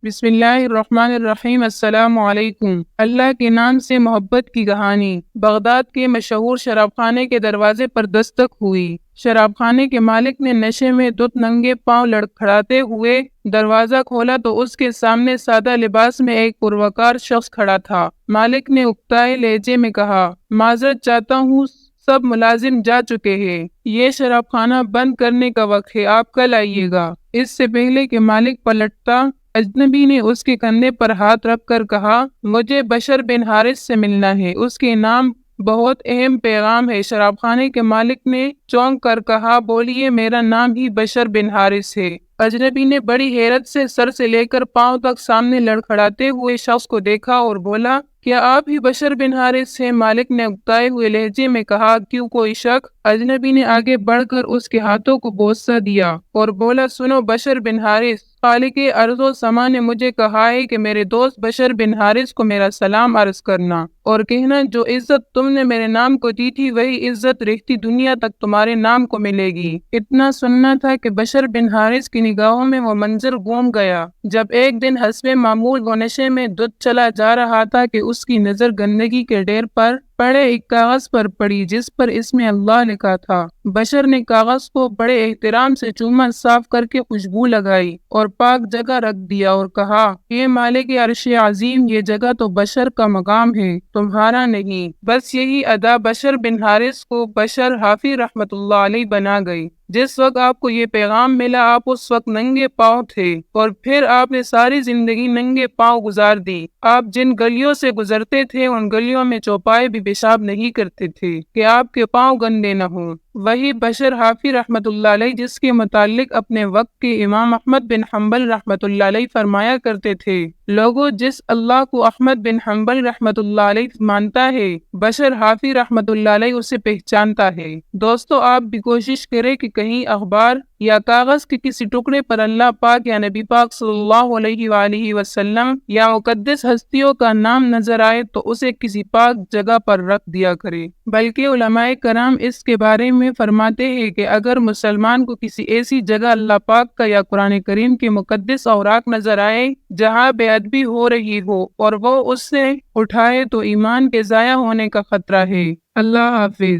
بسم اللہ الرحمن الرحیم۔ السلام علیکم۔ اللہ کے نام سے محبت کی کہانی۔ بغداد کے مشہور شراب خانے کے دروازے پر دستک ہوئی۔ شراب خانے کے مالک نے نشے میں دھت ننگے پاؤں لڑکھڑاتے ہوئے دروازہ کھولا تو اس کے سامنے سادہ لباس میں ایک پروقار شخص کھڑا تھا۔ مالک نے اکتائے لہجے میں کہا، معذرت چاہتا ہوں، سب ملازم جا چکے ہیں، یہ شراب خانہ بند کرنے کا وقت ہے، آپ کل آئیے گا۔ اس سے پہلے کہ مالک پلٹتا، اجنبی نے اس کے کندھے پر ہاتھ رکھ کر کہا، مجھے بشر بن حارث سے ملنا ہے، اس کے نام بہت اہم پیغام ہے۔ شراب خانے کے مالک نے چونک کر کہا، بولیے، میرا نام ہی بشر بن حارث ہے۔ اجنبی نے بڑی حیرت سر سے لے کر پاؤں تک سامنے لڑکھڑاتے ہوئے شخص کو دیکھا اور بولا، کیا آپ ہی بشر بن حارث ہیں؟ مالک نے اکتائے ہوئے لہجے میں کہا، کیوں، کوئی شک؟ اجنبی نے آگے بڑھ کر اس کے ہاتھوں کو بوسہ دیا اور بولا، سنو بشر بن حارث، خالق ارض و سما نے مجھے کہا ہے کہ میرے دوست بشر بن حارث کو میرا سلام عرض کرنا اور کہنا، جو عزت تم نے میرے نام کو دی تھی وہی عزت رہتی دنیا تک تمہارے نام کو ملے گی۔ اتنا سننا تھا کہ بشر بن حارث کی نگاہوں میں وہ منظر گھوم گیا جب ایک دن حسب معمول وہ نشے میں دھت چلا جا رہا تھا کہ اس کی نظر گندگی کے ڈھیر پر پڑے ایک کاغذ پر پڑی جس پر اسم اللہ لکھا تھا۔ بشر نے کاغذ کو بڑے احترام سے چوما، صاف کر کے خوشبو لگائی اور پاک جگہ رکھ دیا اور کہا، یہ مالک عرش عظیم، یہ جگہ تو بشر کا مقام ہے، تمہارا نہیں۔ بس یہی ادا بشر بن حارث کو بشر حافی رحمت اللہ علیہ بنا گئی۔ جس وقت آپ کو یہ پیغام ملا آپ اس وقت ننگے پاؤں تھے اور پھر آپ نے ساری زندگی ننگے پاؤں گزار دی۔ آپ جن گلیوں سے گزرتے تھے ان گلیوں میں چوپائے بھی پیشاب نہیں کرتے تھے کہ آپ کے پاؤں گندے نہ ہوں۔ وہی بشر حافی رحمت اللہ علیہ جس کے متعلق اپنے وقت کے امام احمد بن حنبل رحمت اللہ علیہ فرمایا کرتے تھے، لوگوں، جس اللہ کو احمد بن حنبل رحمت اللہ علیہ مانتا ہے، بشر حافی رحمت اللہ علیہ اسے پہچانتا ہے۔ دوستو، آپ بھی کوشش کریں کہ کہیں اخبار یا کاغذ کے کسی ٹکڑے پر اللہ پاک یا نبی پاک صلی اللہ علیہ وآلہ وسلم یا مقدس ہستیوں کا نام نظر آئے تو اسے کسی پاک جگہ پر رکھ دیا کرے۔ بلکہ علماء کرام اس کے بارے میں فرماتے ہیں کہ اگر مسلمان کو کسی ایسی جگہ اللہ پاک کا یا قرآن کریم کے مقدس اوراق نظر آئے جہاں بے ادبی ہو رہی ہو اور وہ اس سے اٹھائے تو ایمان کے ضائع ہونے کا خطرہ ہے۔ اللہ حافظ۔